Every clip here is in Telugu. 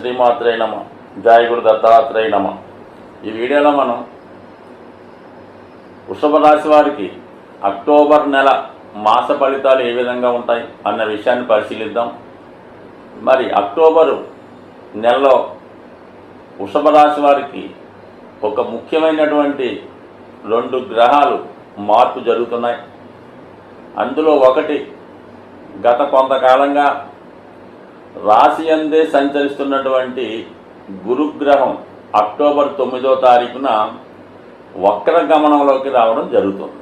శ్రీమాత్రే నమ. జయ గురు దత్తాత్రేయ నమ. ఈ వీడియోలో మనం వృషభ రాశి వారికి అక్టోబర్ నెల మాస ఫలితాలు ఏ విధంగా ఉంటాయి అన్న విషయాన్ని పరిశీలిద్దాం. మరి అక్టోబరు నెలలో వృషభ రాశి వారికి ఒక ముఖ్యమైనటువంటి 2 గ్రహాలు మార్పు జరుగుతున్నాయి. అందులో ఒకటి గత కొంతకాలంగా రాశి అందే సంచరిస్తున్నటువంటి గురుగ్రహం అక్టోబర్ 9వ తారీఖున వక్ర గమనంలోకి రావడం జరుగుతుంది.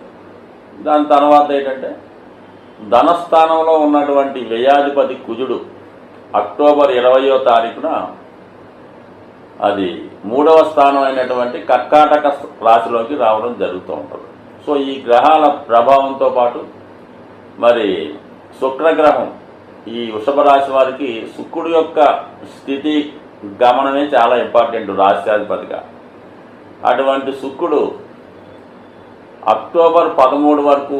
దాని తర్వాత ఏంటంటే ధనస్థానంలో ఉన్నటువంటి వ్యయాధిపతి కుజుడు అక్టోబర్ 20వ తారీఖున అది 3వ స్థానం అయినటువంటి కర్కాటక రాశిలోకి రావడం జరుగుతూ ఉంటుంది. సో ఈ గ్రహాల ప్రభావంతో పాటు మరి శుక్రగ్రహం ఈ వృషభ రాశి వారికి శుక్రుడు యొక్క స్థితి గమనమే చాలా ఇంపార్టెంట్ రాశ్యాధిపతిగా. అటువంటి శుక్రుడు అక్టోబర్ 13 వరకు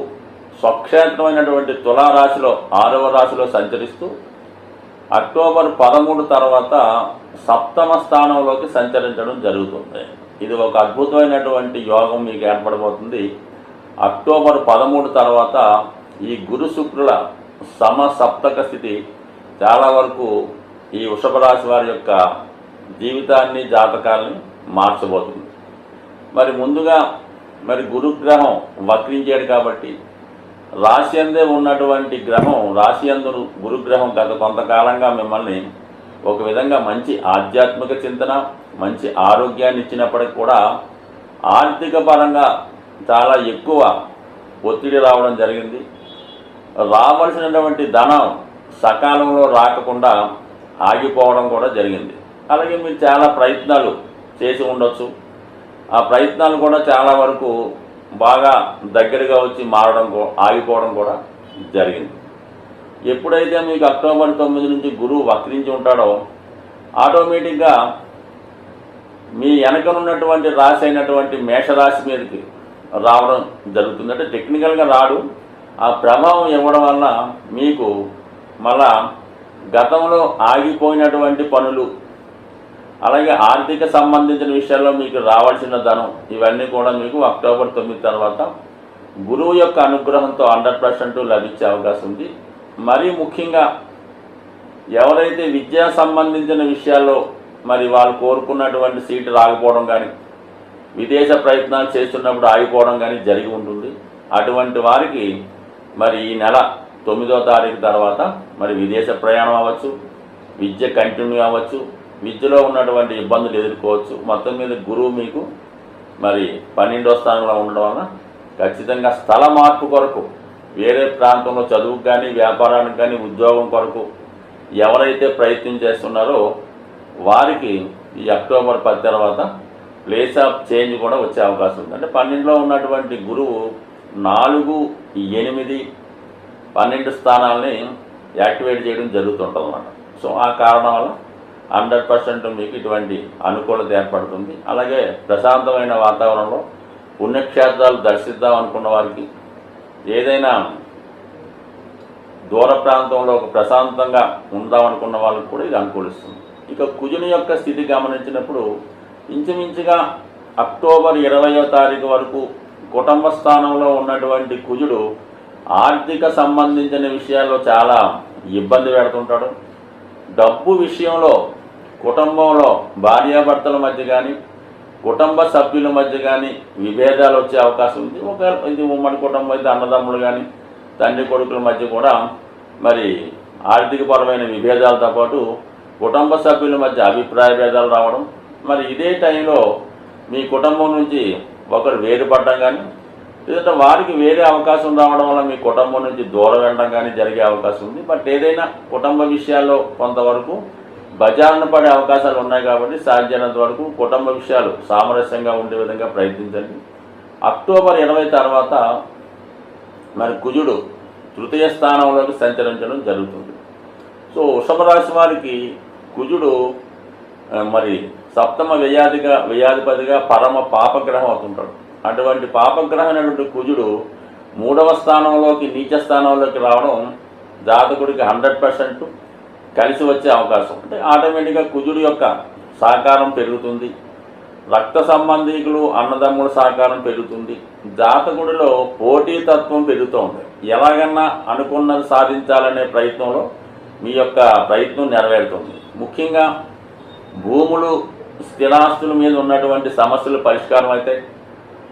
స్వక్షేత్రమైనటువంటి తులారాశిలో 6వ రాశిలో సంచరిస్తూ అక్టోబర్ 13 తర్వాత 7వ స్థానంలోకి సంచరించడం జరుగుతుంది. ఇది ఒక అద్భుతమైనటువంటి యోగం మీకు ఏర్పడబోతుంది. అక్టోబర్ 13 తర్వాత ఈ గురు శుక్రుల సమసప్తక స్థితి చాలా వరకు ఈ వృషభ రాశి వారి యొక్క జీవితాన్ని జాతకాలని మార్చబోతుంది. మరి ముందుగా మరి గురుగ్రహం వక్రించాడు కాబట్టి రాశి అందే ఉన్నటువంటి గ్రహం రాశి అందు గురుగ్రహం గత కొంతకాలంగా మిమ్మల్ని ఒక విధంగా మంచి ఆధ్యాత్మిక చింతన మంచి ఆరోగ్యాన్ని ఇచ్చినప్పటికీ కూడా ఆర్థిక పరంగా చాలా ఎక్కువ ఒత్తిడి రావడం జరిగింది. రావాల్సినటువంటి ధనం సకాలంలో రాకుండా ఆగిపోవడం కూడా జరిగింది. అలాగే మీరు చాలా ప్రయత్నాలు చేసి ఉండొచ్చు. ఆ ప్రయత్నాలు కూడా చాలా వరకు బాగా దగ్గరగా వచ్చి మారడం ఆగిపోవడం కూడా జరిగింది. ఎప్పుడైతే మీకు అక్టోబర్ 9 నుంచి గురువు వక్రించి ఉంటాడో ఆటోమేటిక్గా మీ వెనకనున్నటువంటి రాశి అయినటువంటి మేషరాశి మీదకి రావడం జరుగుతుంది. అంటే టెక్నికల్గా రాడు, ఆ ప్రభావం ఇవ్వడం వల్ల మీకు మళ్ళా గతంలో ఆగిపోయినటువంటి పనులు అలాగే ఆర్థిక సంబంధించిన విషయాల్లో మీకు రావాల్సిన ధనం ఇవన్నీ కూడా మీకు అక్టోబర్ 9 తర్వాత గురువు యొక్క అనుగ్రహంతో 100% లభించే అవకాశం ఉంది. మరీ ముఖ్యంగా ఎవరైతే విద్యా సంబంధించిన విషయాల్లో మరి వాళ్ళు కోరుకున్నటువంటి సీటు రాకపోవడం కానీ విదేశ ప్రయత్నాలు చేస్తున్నప్పుడు ఆగిపోవడం కానీ జరిగి ఉంటుంది. అటువంటి వారికి మరి ఈ నెల 9వ తారీఖు తర్వాత మరి విదేశ ప్రయాణం అవ్వచ్చు, విద్య కంటిన్యూ అవ్వచ్చు, విద్యలో ఉన్నటువంటి ఇబ్బందులు ఎదుర్కోవచ్చు. మొత్తం మీద గురువు మీకు మరి 12వ స్థానంలో ఉండడం వలన ఖచ్చితంగా స్థల మార్పు కొరకు వేరే ప్రాంతంలో చదువుకు కానీ వ్యాపారానికి కానీ ఉద్యోగం కొరకు ఎవరైతే ప్రయత్నం చేస్తున్నారో వారికి ఈ అక్టోబర్ 10 తర్వాత ప్లేస్ ఆఫ్ చేంజ్ కూడా వచ్చే అవకాశం ఉంది. అంటే 12లో ఉన్నటువంటి గురువు 4, 8, 12 స్థానాలని యాక్టివేట్ చేయడం జరుగుతుంటుంది అన్నమాట. సో ఆ కారణం వల్ల 100% మీకు ఇటువంటి అనుకూలత ఏర్పడుతుంది. అలాగే ప్రశాంతమైన వాతావరణంలో పుణ్యక్షేత్రాలు దర్శిద్దాం అనుకున్న వారికి ఏదైనా దూర ప్రాంతంలో ఒక ప్రశాంతంగా ఉందాం అనుకున్న వాళ్ళకి కూడా ఇది అనుకూలిస్తుంది. ఇక కుజుని యొక్క స్థితి గమనించినప్పుడు ఇంచుమించుగా అక్టోబర్ 20వ తారీఖు వరకు కుటుంబ స్థానంలో ఉన్నటువంటి కుజుడు ఆర్థిక సంబంధించిన విషయాల్లో చాలా ఇబ్బంది పెడుతుంటాడు. డబ్బు విషయంలో కుటుంబంలో భార్యాభర్తల మధ్య కానీ కుటుంబ సభ్యుల మధ్య కానీ విభేదాలు వచ్చే అవకాశం ఉంది. ఒకవేళ ఇది ఉమ్మడి కుటుంబం అయితే అన్నదమ్ములు కానీ తండ్రి కొడుకుల మధ్య కూడా మరి ఆర్థికపరమైన విభేదాలతో పాటు కుటుంబ సభ్యుల మధ్య అభిప్రాయ భేదాలు రావడం, మరి ఇదే టైంలో మీ కుటుంబం నుంచి ఒకరు వేరుపడడం కానీ లేదంటే వారికి వేరే అవకాశం రావడం వల్ల మీ కుటుంబం నుంచి దూరం వెళ్ళడం కానీ జరిగే అవకాశం ఉంది. బట్ ఏదైనా కుటుంబ విషయాల్లో కొంతవరకు బజారున పడే అవకాశాలు ఉన్నాయి కాబట్టి సాధ్యమైనంత వరకు కుటుంబ విషయాలు సామరస్యంగా ఉండే విధంగా ప్రయత్నించండి. అక్టోబర్ 20 తర్వాత మరి కుజుడు 3వ స్థానంలోకి సంచరించడం జరుగుతుంది. సో వృషభ రాశి వారికి కుజుడు మరి 7వ వ్యయాధిపతిగా పరమ పాపగ్రహం అవుతుంటాడు. అటువంటి పాపగ్రహమైనటువంటి కుజుడు 3వ స్థానంలోకి నీచ స్థానంలోకి రావడం జాతకుడికి 100% కలిసి వచ్చే అవకాశం. అంటే ఆటోమేటిక్గా కుజుడు యొక్క సహకారం పెరుగుతుంది, రక్త సంబంధీకులు అన్నదమ్ముల సహకారం పెరుగుతుంది, జాతకుడిలో పోటీతత్వం పెరుగుతూ ఉంటుంది. ఎలాగన్నా అనుకున్నది సాధించాలనే ప్రయత్నంలో మీ యొక్క ప్రయత్నం నెరవేరుతుంది. ముఖ్యంగా భూములు స్థిరాస్తుల మీద ఉన్నటువంటి సమస్యలు పరిష్కారం అవుతాయి,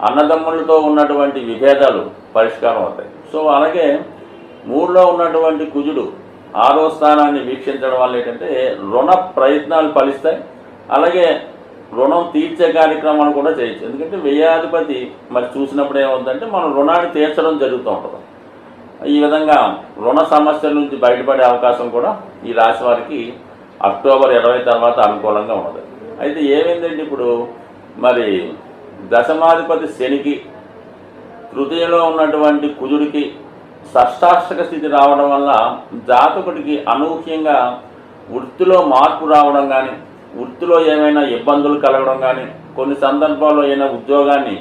అన్నదమ్ములతో ఉన్నటువంటి విభేదాలు పరిష్కారం అవుతాయి. సో అలాగే 3లో ఉన్నటువంటి కుజుడు 6వ స్థానాన్ని వీక్షించడం వల్ల ఏంటంటే రుణ ప్రయత్నాలు ఫలిస్తాయి. అలాగే రుణం తీర్చే కార్యక్రమాలు కూడా చేయొచ్చు. ఎందుకంటే వ్యయాధిపతి మరి చూసినప్పుడు ఏమవుతుందంటే మనం రుణాన్ని తీర్చడం జరుగుతూ ఉంటుంది. ఈ విధంగా రుణ సమస్యల నుంచి బయటపడే అవకాశం కూడా ఈ రాశి వారికి అక్టోబర్ 20 తర్వాత అనుకూలంగా ఉండదు. అయితే ఏమైందంటే ఇప్పుడు మరి దశమాధిపతి శనికి, తృతీయలో ఉన్నటువంటి కుజుడికి షష్టాష్టక స్థితి రావడం వల్ల జాతకుడికి అనూహ్యంగా వృత్తిలో మార్పు రావడం కానీ, వృత్తిలో ఏమైనా ఇబ్బందులు కలగడం కానీ, కొన్ని సందర్భాల్లో ఏమైనా ఉద్యోగాన్ని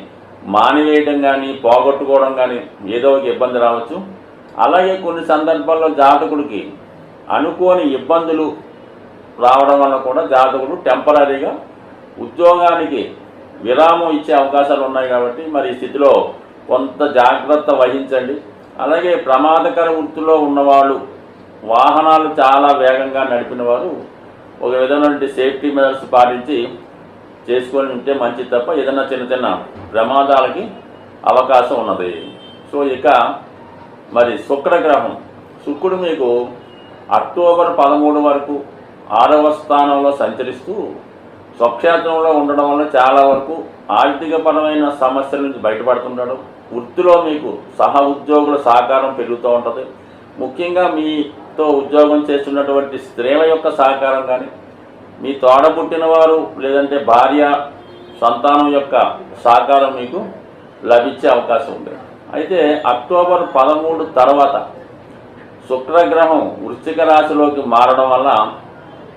మానివేయడం కానీ, పోగొట్టుకోవడం కానీ ఏదో ఒక ఇబ్బంది రావచ్చు. అలాగే కొన్ని సందర్భాల్లో జాతకుడికి అనుకోని ఇబ్బందులు రావడం వల్ల కూడా జాతకుడు టెంపరీగా ఉద్యోగానికి విరామం ఇచ్చే అవకాశాలు ఉన్నాయి. కాబట్టి మరి ఈ స్థితిలో కొంత జాగ్రత్త వహించండి. అలాగే ప్రమాదకర వృత్తిలో ఉన్నవాళ్ళు, వాహనాలు చాలా వేగంగా నడిపిన వారు ఒక విధమైన సేఫ్టీ మెజర్స్ పాటించి చేసుకొని ఉంటే మంచిది తప్ప ఏదైనా చిన్న చిన్న ప్రమాదాలకి అవకాశం ఉన్నది. సో ఇక మరి శుక్రగ్రహం, శుక్రుడు మీకు అక్టోబర్ 13 వరకు 6వ స్థానంలో సంచరిస్తూ స్వక్షేత్రంలో ఉండడం వల్ల చాలా వరకు ఆర్థికపరమైన సమస్యల నుంచి బయటపడుతుంటాడు. వృత్తిలో మీకు సహ ఉద్యోగుల సహకారం పెరుగుతూ ఉంటుంది. ముఖ్యంగా మీతో ఉద్యోగం చేస్తున్నటువంటి స్త్రీల యొక్క సహకారం కానీ, మీ తోడబుట్టిన వారు లేదంటే భార్య సంతానం యొక్క సహకారం మీకు లభించే అవకాశం ఉంది. అయితే అక్టోబర్ 13 తర్వాత శుక్రగ్రహం వృశ్చిక రాశిలోకి మారడం వల్ల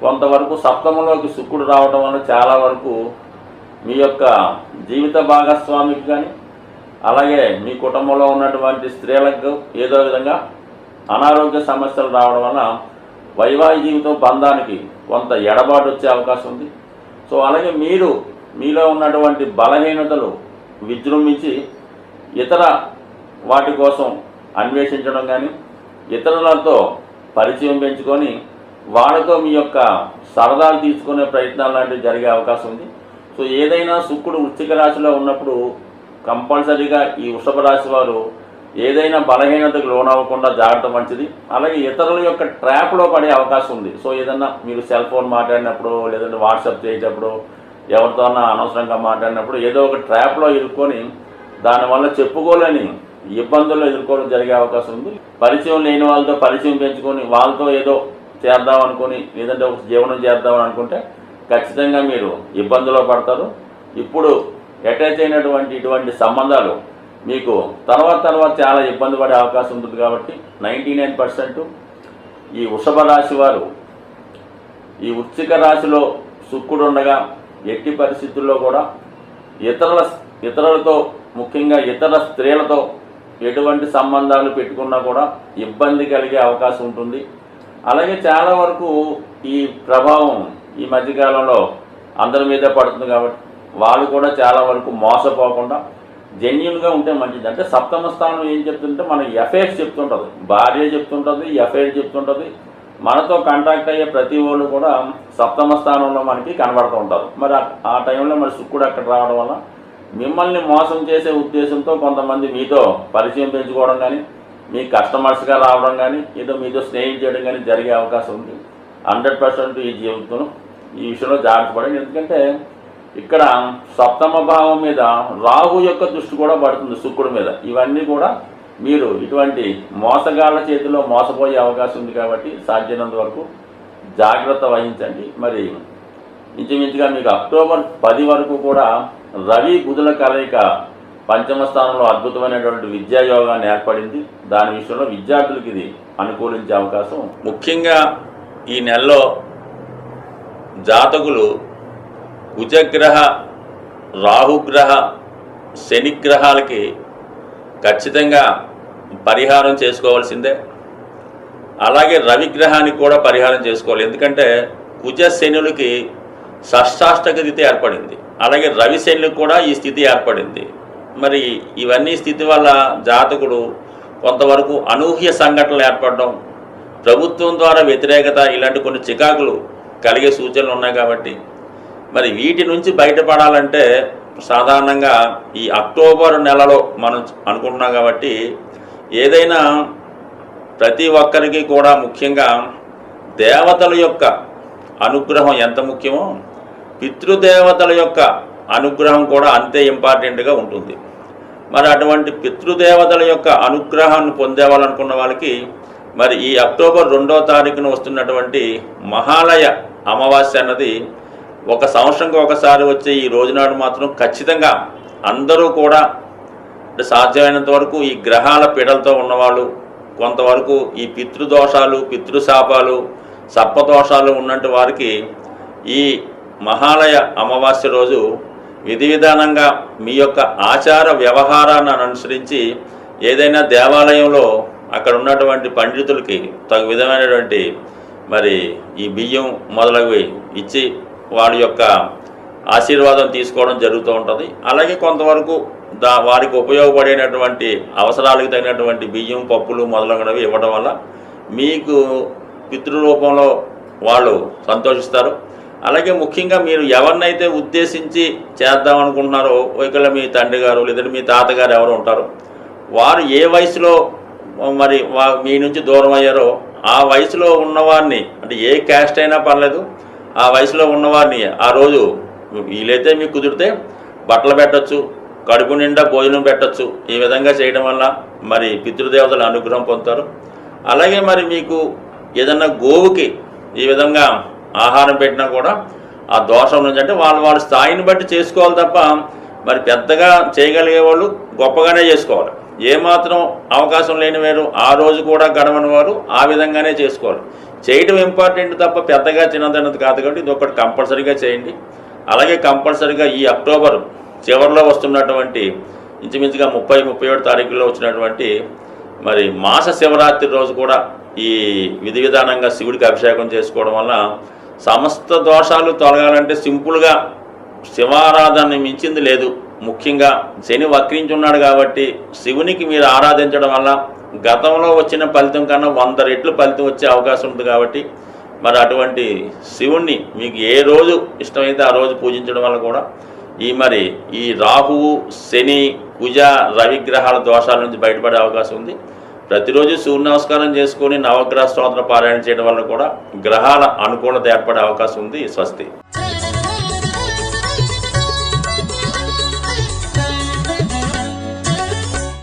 కొంతవరకు సప్తమంలోకి శుక్రుడు రావడం వల్ల చాలా వరకు మీ యొక్క జీవిత భాగస్వామికి కానీ, అలాగే మీ కుటుంబంలో ఉన్నటువంటి స్త్రీలకు ఏదో విధంగా అనారోగ్య సమస్యలు రావడం వల్ల వైవాహిక జీవితం బంధానికి కొంత ఎడబాటు వచ్చే అవకాశం ఉంది. సో అలాగే మీలో ఉన్నటువంటి బలహీనతలు విజృంభించి ఇతర వాటి కోసం అన్వేషించడం కానీ, ఇతరులతో పరిచయం పెంచుకొని వాళ్ళతో మీ యొక్క సరదాలు తీసుకునే ప్రయత్నాలు లాంటివి జరిగే అవకాశం ఉంది. సో ఏదైనా శుక్రుడు వృశ్చిక రాశిలో ఉన్నప్పుడు కంపల్సరీగా ఈ వృషభ రాశి వారు ఏదైనా బలహీనతకు లోనవ్వకుండా జాగ్రత్త మంచిది. అలాగే ఇతరుల యొక్క ట్రాప్లో పడే అవకాశం ఉంది. సో ఏదన్నా మీరు సెల్ ఫోన్ మాట్లాడినప్పుడు లేదంటే వాట్సాప్ చేసేటప్పుడు ఎవరితోన్నా అనవసరంగా మాట్లాడినప్పుడు ఏదో ఒక ట్రాప్లో ఇరుక్కొని దానివల్ల చెప్పుకోలేని ఇబ్బందుల్లో ఎదుర్కోవడం జరిగే అవకాశం ఉంది. పరిచయం లేని వాళ్ళతో పరిచయం పెంచుకొని వాళ్ళతో ఏదో చేద్దాం అనుకుని లేదంటే ఒక జీవనం చేద్దామని అనుకుంటే ఖచ్చితంగా మీరు ఇబ్బందుల్లో పడతారు. ఇప్పుడు అటాచ్ అయినటువంటి ఇటువంటి సంబంధాలు మీకు తర్వాత చాలా ఇబ్బంది పడే అవకాశం ఉంటుంది. కాబట్టి 99% ఈ వృషభ రాశి వారు ఈ వృశ్చిక రాశిలో శుక్రుడు ఉండగా ఎట్టి పరిస్థితుల్లో కూడా ఇతరులతో ముఖ్యంగా ఇతర స్త్రీలతో ఎటువంటి సంబంధాలు పెట్టుకున్నా కూడా ఇబ్బంది కలిగే అవకాశం ఉంటుంది. అలాగే చాలా వరకు ఈ ప్రభావం ఈ మధ్యకాలంలో అందరి మీద పడుతుంది. కాబట్టి వాళ్ళు కూడా చాలా వరకు మోసపోకుండా జెన్యున్గా ఉంటే మంచిది. అంటే సప్తమ స్థానం ఏం చెప్తుంటే మన ఎఫైర్స్ చెప్తుంటుంది, భార్య చెప్తుంటుంది, ఎఫైర్ చెప్తుంటుంది. మనతో కాంటాక్ట్ అయ్యే ప్రతి వాళ్ళు కూడా సప్తమ స్థానంలో మనకి కనబడుతూ ఉంటారు. మరి ఆ టైంలో మరి శుక్రుడు అక్కడ రావడం వల్ల మిమ్మల్ని మోసం చేసే ఉద్దేశంతో కొంతమంది మీతో పరిచయం పెంచుకోవడం కానీ, మీ కస్టమర్స్గా రావడం కానీ, ఏదో మీతో స్నేహం చేయడం కానీ జరిగే అవకాశం ఉంది. 100% ఈ జీవితం ఈ విషయంలో జాగ్రత్త పడండి. ఎందుకంటే ఇక్కడ సప్తమ భావం మీద రాహు యొక్క దృష్టి కూడా పడుతుంది శుక్రుడి మీద. ఇవన్నీ కూడా మీరు ఇటువంటి మోసగాళ్ళ చేతిలో మోసపోయే అవకాశం ఉంది. కాబట్టి సాధ్యమైనంత వరకు జాగ్రత్త వహించండి. మరి ఇంచుమించుగా మీకు అక్టోబర్ 10 వరకు కూడా రవి బుధుల కలయిక పంచమ స్థానంలో అద్భుతమైనటువంటి విద్యాయోగాన్ని ఏర్పడింది. దాని విషయంలో విద్యార్థులకు ఇది అనుకూలించే అవకాశం. ముఖ్యంగా ఈ నెలలో జాతకులు కుజగ్రహ, రాహుగ్రహ, శనిగ్రహాలకి ఖచ్చితంగా పరిహారం చేసుకోవాల్సిందే. అలాగే రవిగ్రహానికి కూడా పరిహారం చేసుకోవాలి. ఎందుకంటే కుజ శనులకి షష్టాష్టక స్థితి ఏర్పడింది, అలాగే రవి శనులకు కూడా ఈ స్థితి ఏర్పడింది. మరి ఇవన్నీ స్థితి వల్ల జాతకుడు కొంతవరకు అనూహ్య సంఘటనలు ఏర్పడడం, ప్రభుత్వం ద్వారా వ్యతిరేకత, ఇలాంటి కొన్ని చికాకులు కలిగే సూచనలు ఉన్నాయి. కాబట్టి మరి వీటి నుంచి బయటపడాలంటే సాధారణంగా ఈ అక్టోబర్ నెలలో మనం అనుకుంటున్నాం. కాబట్టి ఏదైనా ప్రతి ఒక్కరికి కూడా ముఖ్యంగా దేవతల యొక్క అనుగ్రహం ఎంత ముఖ్యమో పితృదేవతల యొక్క అనుగ్రహం కూడా అంతే ఇంపార్టెంట్గా ఉంటుంది. మరి అటువంటి పితృదేవతల యొక్క అనుగ్రహాన్ని పొందేవాలనుకున్న వాళ్ళకి మరి ఈ అక్టోబర్ 2వ తారీఖున వస్తున్నటువంటి మహాలయ అమావాస్య అన్నది ఒక సంవత్సరంకి ఒకసారి వచ్చే ఈ రోజునాడు మాత్రం ఖచ్చితంగా అందరూ కూడా సాధ్యమైనంత వరకు ఈ గ్రహాల పీడలతో ఉన్నవాళ్ళు, కొంతవరకు ఈ పితృదోషాలు, పితృశాపాలు, సర్పదోషాలు ఉన్నట్టు వారికి ఈ మహాలయ అమావాస్య రోజు విధి విధానంగా మీ యొక్క ఆచార వ్యవహారాన్ని అనుసరించి ఏదైనా దేవాలయంలో అక్కడ ఉన్నటువంటి పండితులకి తగు విధమైనటువంటి మరి ఈ బియ్యం మొదలగువి ఇచ్చి వారి యొక్క ఆశీర్వాదం తీసుకోవడం జరుగుతూ ఉంటుంది. అలాగే కొంతవరకు వారికి ఉపయోగపడేటటువంటి అవసరాలకు తగినటువంటి బియ్యం, పప్పులు మొదలగునవి ఇవ్వడం వల్ల మీకు పితృరూపంలో వాళ్ళు సంతోషిస్తారు. అలాగే ముఖ్యంగా మీరు ఎవరినైతే ఉద్దేశించి చేద్దామనుకుంటున్నారో, ఒకవేళ మీ తండ్రి గారు లేదంటే మీ తాతగారు ఎవరు ఉంటారో వారు ఏ వయసులో మరి మీ నుంచి దూరం అయ్యారో ఆ వయసులో ఉన్నవారిని, అంటే ఏ క్యాస్ట్ అయినా పర్లేదు, ఆ వయసులో ఉన్నవారిని ఆ రోజు వీలైతే మీకు కుదిరితే బట్టలు పెట్టచ్చు, కడుపు నిండా భోజనం పెట్టచ్చు. ఈ విధంగా చేయడం వల్ల మరి పితృదేవతల అనుగ్రహం పొందుతారు. అలాగే మరి మీకు ఏదన్నా గోవుకి ఈ విధంగా ఆహారం పెట్టినా కూడా ఆ దోషం నుంచి, అంటే వాళ్ళ స్థాయిని బట్టి చేసుకోవాలి తప్ప మరి పెద్దగా చేయగలిగే వాళ్ళు గొప్పగానే చేసుకోవాలి. ఏమాత్రం అవకాశం లేని వారు ఆ రోజు కూడా గడవని వారు ఆ విధంగానే చేసుకోవాలి. చేయడం ఇంపార్టెంట్ తప్ప పెద్దగా చిన్నదన్నది కాదు. కాబట్టి ఇది ఒకటి కంపల్సరీగా చేయండి. అలాగే కంపల్సరీగా ఈ అక్టోబర్ చివరిలో వస్తున్నటువంటి ఇంచుమించుగా 30-37 తారీఖుల్లో వచ్చినటువంటి మరి మాస శివరాత్రి రోజు కూడా ఈ విధి విధానంగా శివుడికి అభిషేకం చేసుకోవడం వల్ల సమస్త దోషాలు తొలగాలంటే సింపుల్గా శివారాధన మించింది లేదు. ముఖ్యంగా శని వక్రించి ఉన్నాడు కాబట్టి శివునికి మీరు ఆరాధించడం వల్ల గతంలో వచ్చిన ఫలితం కన్నా 100 రెట్లు ఫలితం వచ్చే అవకాశం ఉంది. కాబట్టి మరి అటువంటి శివుణ్ణి మీకు ఏ రోజు ఇష్టమైతే ఆ రోజు పూజించడం వల్ల కూడా ఈ రాహువు, శని, కుజ, రవిగ్రహాల దోషాల నుంచి బయటపడే అవకాశం ఉంది. ప్రతిరోజు సూర్య నమస్కారం చేసుకొని నవగ్రహ స్తోత్ర పారాయణ చేయడం వల్ల కూడా గ్రహాల అనుకూలత ఏర్పడే అవకాశం ఉంది. స్వస్తి.